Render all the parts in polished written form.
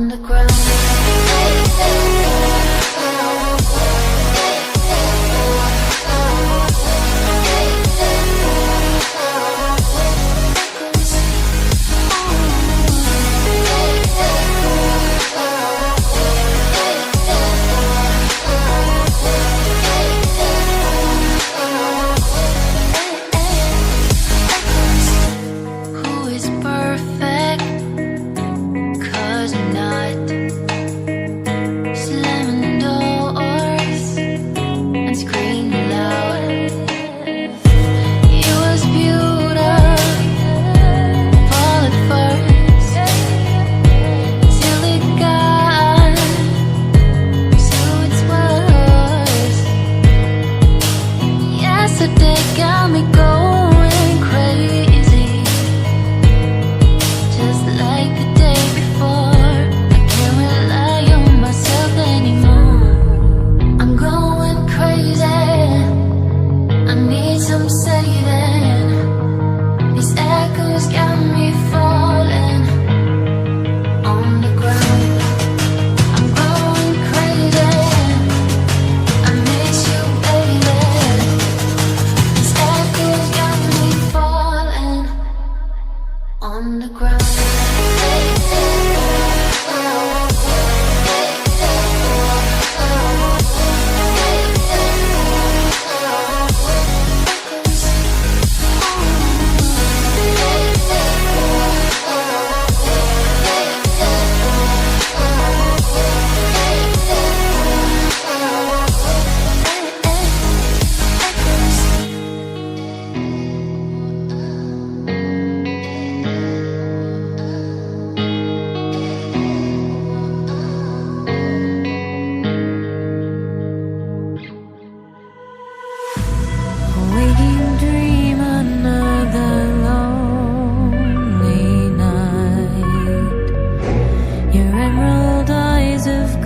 on the ground. Yesterday got me going crazy, just like the day before. I can't rely on myself anymore. I'm going crazy, I need some saving. These echoes got me falling on the ground. I'm going crazy, I miss you, baby. On the ground.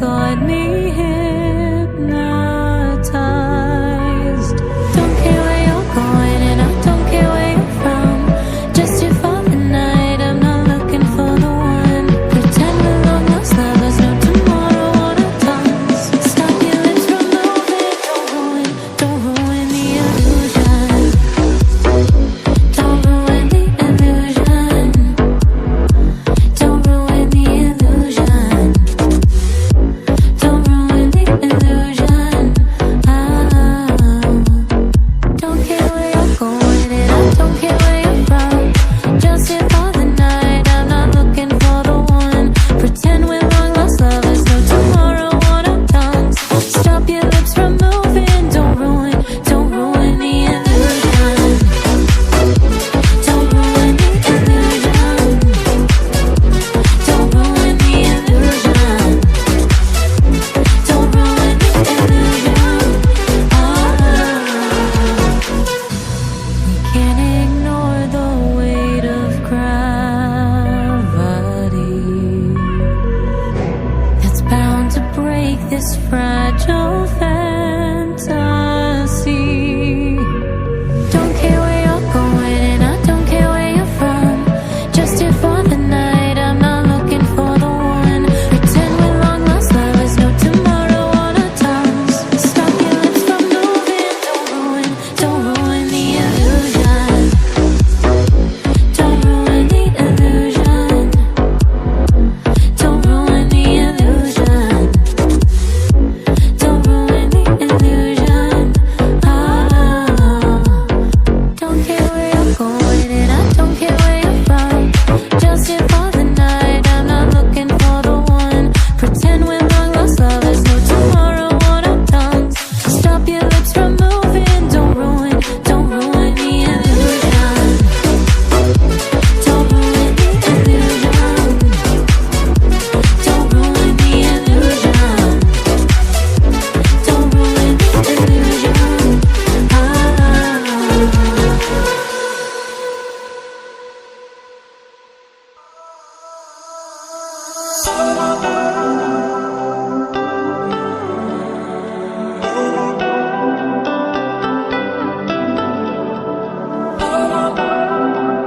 Got me hypnotized. Don't care where you're going and I don't care where you're from. Just here for the night, I'm not looking for the one. Pretend we're long lost lovers, no tomorrow or the tongues. Stop your lips from moving, don't ruin the illusion. Don't ruin the illusion. Don't ruin the illusion. This fragile